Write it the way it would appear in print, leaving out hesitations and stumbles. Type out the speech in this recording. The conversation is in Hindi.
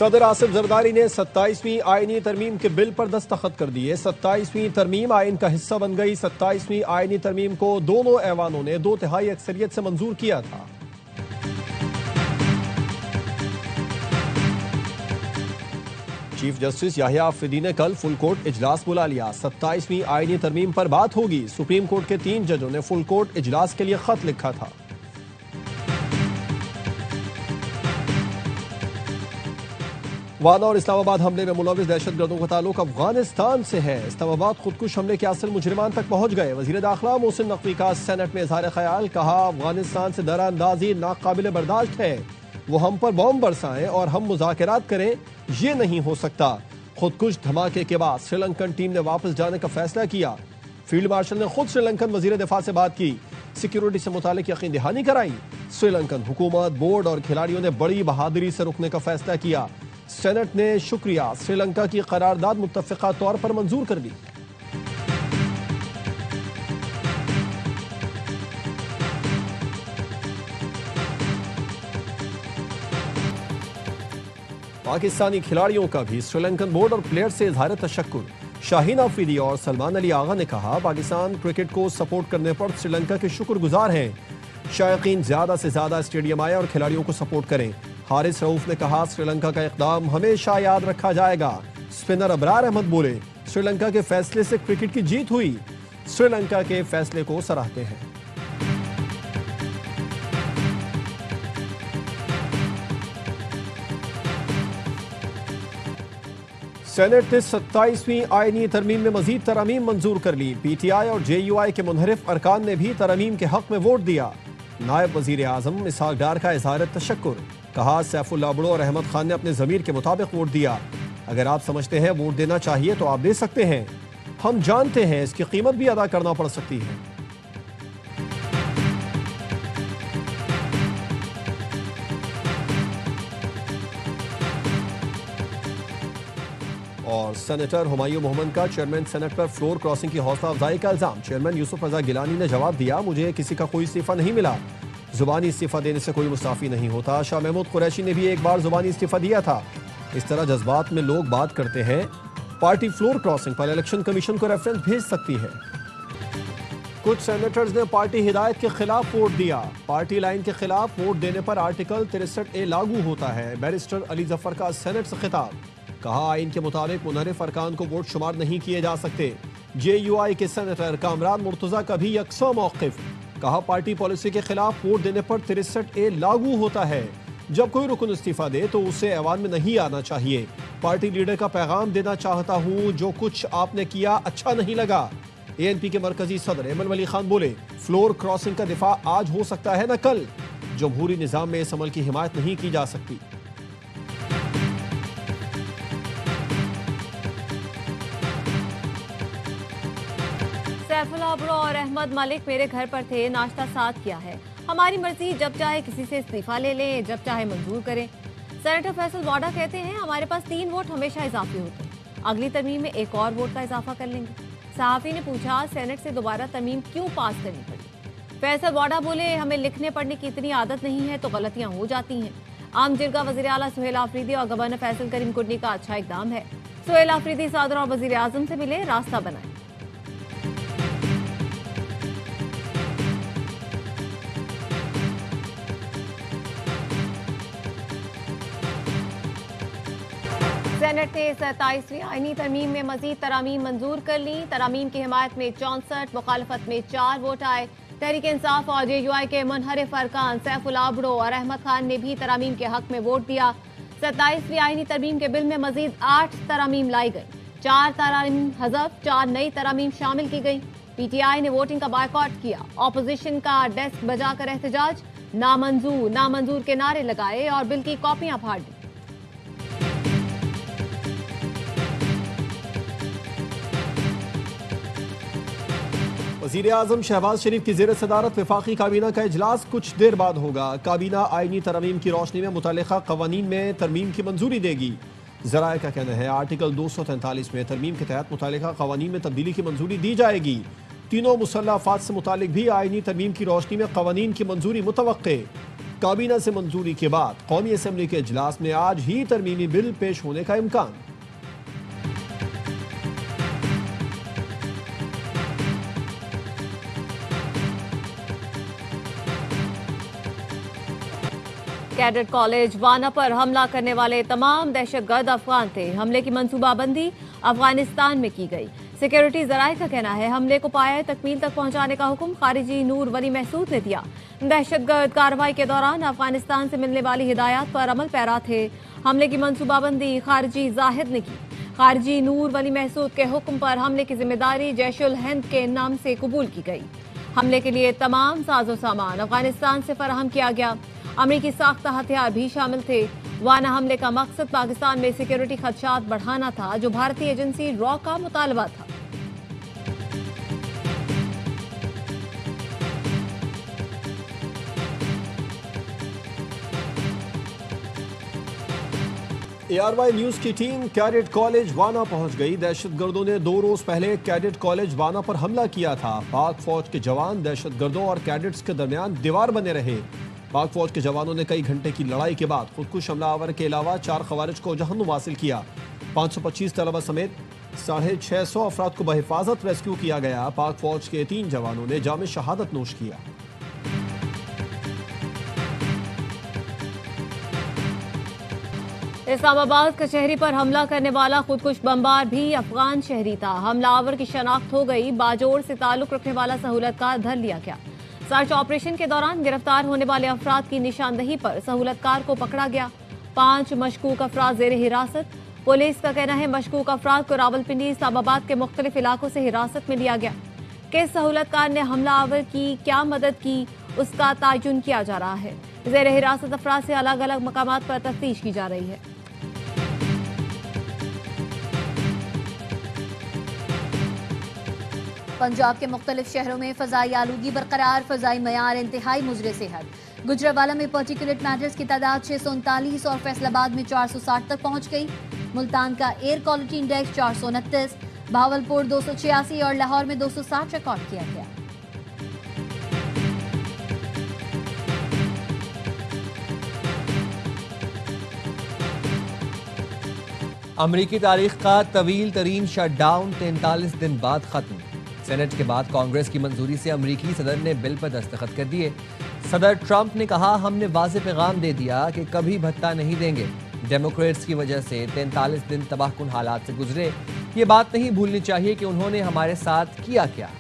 सदर आसिफ जरदारी ने 27वीं आईनी तरमीम के बिल पर दस्तखत कर दिए। 27वीं तरमीम आइन का हिस्सा बन गई। 27वीं आईनी तरमीम को दोनों ऐवानों ने 2/3 अक्सरियत से मंजूर किया था। चीफ जस्टिस याहिया अफरीदी ने कल फुल कोर्ट इजलास बुला लिया। 27वीं आईनी तरमीम पर बात होगी। सुप्रीम कोर्ट के 3 जजों ने फुल कोर्ट इजलास के लिए खत लिखा था। वादा और इस्लामाबाद हमले में मुलविस दहशतगर्दों का ताल्लुक अफगानिस्तान से है। इस्लामाबाद खुदकुश हमले के असल मुजरिमान तक पहुंच गए। वजीर दाखिला मोहसिन नकवी का सेनेट में इजहार ख्याल, कहा अफगानिस्तान से दराअंदाजी नाकाबिल बर्दाश्त है। वो हम पर बॉम्ब बरसाएं और हम मुज़ाकरात करें, ये नहीं हो सकता। खुदकुश धमाके के बाद श्रीलंकन टीम ने वापस जाने का फैसला किया। फील्ड मार्शल ने खुद श्रीलंकन वजीर दिफा से बात की, सिक्योरिटी से मुतालिक यकीन दहानी कराई। श्रीलंकन हुकूमत, बोर्ड और खिलाड़ियों ने बड़ी बहादुरी से रुकने का फैसला किया। सेनेट ने शुक्रिया श्रीलंका की करारदाद मुत्तफ़िक़ा तौर पर मंजूर कर ली। पाकिस्तानी खिलाड़ियों का भी श्रीलंकन बोर्ड और प्लेयर से इजहार तशक्कुर। शाहीन अफरीदी और सलमान अली आगा ने कहा, पाकिस्तान क्रिकेट को सपोर्ट करने पर श्रीलंका के शुक्रगुजार हैं। शायकीन ज्यादा से ज्यादा स्टेडियम आए और खिलाड़ियों को सपोर्ट करें। हारिस रऊफ ने कहा, श्रीलंका का इक़दाम हमेशा याद रखा जाएगा। स्पिनर अबरार अहमद बोले, श्रीलंका के फैसले से क्रिकेट की जीत हुई। श्रीलंका के फैसले को सराहते हैं। सेनेट ने 27वीं आईनी तरमीम में मजीद तरामीम मंजूर कर ली। PTI और JUI के मुनहरिफ अरकान ने भी तरामीम के हक में वोट दिया। नायब वजीर आजम इसहाक डार का इजहार तशक्कुर, कहा सैफुल्लाह बुड़ो और अहमद खान ने अपने ज़मीर के मुताबिक वोट दिया। अगर आप समझते हैं वोट देना चाहिए तो आप दे सकते हैं। हम जानते हैं इसकी कीमत भी अदा करना पड़ सकती है। और सेनेटर हुमायूं मोहम्मद का चेयरमैन सेनेट पर फ्लोर क्रॉसिंग की हौसला अफजाई का इल्जाम। चेयरमैन यूसुफ रजा गिलानी ने जवाब दिया, मुझे किसी का कोई इस्तीफा नहीं मिला। जुबानी इस्तीफा देने से कोई मुस्ताफी नहीं होता। शाह महमूद कुरैशी ने भी एक बार जुबानी इस्तीफा दिया था। इस तरह जज्बात में लोग बात करते हैं। पार्टी फ्लोर क्रॉसिंग पर इलेक्शन कमीशन को रेफरेंस भेज सकती है। कुछ सेनेटर्स ने पार्टी हिदायत के खिलाफ वोट दिया। पार्टी लाइन के खिलाफ वोट देने पर आर्टिकल 63A लागू होता है। बैरिस्टर अली जफर का सेनेट से खिताब, कहा आइन के मुताबिक मुनहरिफ अरकान को वोट शुमार नहीं किए जा सकते। JUI के सेनेटर कामरान मुर्तजा का भी यकसा मौक़िफ, कहा पार्टी पॉलिसी के खिलाफ वोट देने पर 63A लागू होता है। जब कोई रुकन इस्तीफा दे तो उसे ऐवान में नहीं आना चाहिए। पार्टी लीडर का पैगाम देना चाहता हूँ, जो कुछ आपने किया अच्छा नहीं लगा। ANP के मरकजी सदर एमन वली खान बोले, फ्लोर क्रॉसिंग का दिफा आज हो सकता है न कल। जमहूरी निजाम में इस अमल की हिमायत नहीं की जा सकती। सैफुल्लाह बुड़ो और अहमद मलिक मेरे घर पर थे, नाश्ता साथ किया है। हमारी मर्जी, जब चाहे किसी से इस्तीफा ले लें, जब चाहे मंजूर करें। सेनेटर फैसल वाडा कहते हैं, हमारे पास 3 वोट हमेशा इजाफी होते हैं। अगली तरमीम में एक और वोट का इजाफा कर लेंगे। सहाफी ने पूछा, सेनेट से दोबारा तरमीम क्यों पास करनी पड़ी? फैसल वाडा बोले, हमें लिखने पढ़ने की इतनी आदत नहीं है तो गलतियां हो जाती हैं। आम जिरगा वज़ीर आला सुहेल आफरीदी और गवर्नर फैसल करीम कुर्नी का अच्छा इकदाम है। सुहेल आफरीदी सदर और वज़ीर आज़म से मिले, रास्ता बनाए। सेनेट ने 27वीं आईनी तरमीम में मजीद तरामीम मंजूर कर ली। तरामीम की हिमायत में 64, मुखालफत में 4 वोट आए। तहरीक इंसाफ और JUI के मुनहरिफ अरकान सैफुल्लाह बुड़ो और अहमद खान ने भी तरामीम के हक में वोट दिया। 27वीं आईनी तरमीम के बिल में मजीद 8 तरामीम लाई गई। 4 तरामीम हज़फ, 4 नई तरामीम शामिल की गई। PTI ने वोटिंग का बायकॉट किया। ऑपोजिशन का डेस्क बजाकर एहतजाज, नामंजूर नामंजूर के नारे लगाए और बिल की कॉपियां फाड़ दी। वज़ीर आज़म शहबाज शरीफ की ज़ेर सदारत वफाकी काबीना का इजलास कुछ देर बाद होगा। काबीना आईनी तरमीम की रोशनी में मुतल्लिक़ा क़वानीन में तरमीम की मंजूरी देगी। ज़राए का कहना है आर्टिकल 243 में तरमीम के तहत मुतल्लिक़ा क़वानीन में तब्दीली की मंजूरी दी जाएगी। तीनों मुसल्लह अफ़वाद से मुतालिक भी आईनी तरमीम की रोशनी में क़वानीन की मंजूरी मुतवक्के। काबीना से मंजूरी के बाद कौमी असेंबली के इजलास में आज ही तरमीमी बिल पेश होने का इम्कान। कैडेट कॉलेज वाना पर हमला करने वाले तमाम दहशतगर्द अफगान थे। हमले की मंसूबाबंदी अफगानिस्तान में की गई। सिक्योरिटी जराये का कहना है हमले को पाए तकमील तक पहुंचाने का हुक्म खारिजी नूर वली महसूद ने दिया। दहशतगर्द कार्रवाई के दौरान अफगानिस्तान से मिलने वाली हिदायत पर अमल पैरा थे। हमले की मंसूबाबंदी खारिजी जाहिद ने की। खारिजी नूर वली महसूद के हुक्म पर हमले की जिम्मेदारी जैशुल हिंद के नाम से कबूल की गई। हमले के लिए तमाम साजो सामान अफगानिस्तान से फराहम किया गया। अमरीकी साख्ता हथियार भी शामिल थे। वाना हमले का मकसद पाकिस्तान में सिक्योरिटी खदशात बढ़ाना था, जो भारतीय एजेंसी रॉ का मुतालबा था। ARY न्यूज की टीम कैडेट कॉलेज वाना पहुंच गई। दहशतगर्दों ने 2 रोज पहले कैडेट कॉलेज वाना पर हमला किया था। पाक फौज के जवान दहशतगर्दों और कैडेट्स के दरमियान दीवार बने रहे। पाक फौज के जवानों ने कई घंटे की लड़ाई के बाद खुदकुश हमलावर के अलावा 4 खवारिज को जहन्नुम हासिल किया। 525 तलबा समेत 650 अफराद को बहिफाजत रेस्क्यू किया गया। पाक फौज के 3 जवानों ने जाम शहादत नोश किया। इस्लामाबाद कचहरी पर हमला करने वाला खुदकुश बमबार भी अफगान शहरी था। हमलावर की शनाख्त हो गई। बाजोड़ से ताल्लुक रखने वाला सहूलतकार धर लिया गया। सर्च ऑपरेशन के दौरान गिरफ्तार होने वाले अफराद की निशानदही पर सहूलतकार को पकड़ा गया। 5 मशकूक अफराद जेर हिरासत। पुलिस का कहना है मशकूक अफराद को रावलपिंडी इस्लामाबाद के मुख्तलिफ इलाकों से हिरासत में लिया गया। किस सहूलतकार ने हमलावर की क्या मदद की, उसका तयन किया जा रहा है। जेर हिरासत अफराद से अलग अलग मकामात पर तफ्तीश की जा रही है। पंजाब के मुख्तलिफ शहरों में फजाई आलूगी बरकरार। फजाई मयार इंतहाई मुजरे सेहत। गुजरावाला में पर्टिकुलेट मैटर्स की तादाद 639 और फैसलाबाद में 460 तक पहुंच गई। मुल्तान का एयर क्वालिटी इंडेक्स 429, भावलपुर 286 और लाहौर में 260 रिकॉर्ड किया गया। अमरीकी तारीख का तवील तरीन शटडाउन 43 दिन बाद खत्म। सेनेट के बाद कांग्रेस की मंजूरी से अमरीकी सदर ने बिल पर दस्तखत कर दिए। सदर ट्रंप ने कहा हमने वाज़ेह पैगाम दे दिया कि कभी भत्ता नहीं देंगे। डेमोक्रेट्स की वजह से 43 दिन तबाहकुन हालात से गुजरे। ये बात नहीं भूलनी चाहिए कि उन्होंने हमारे साथ किया क्या।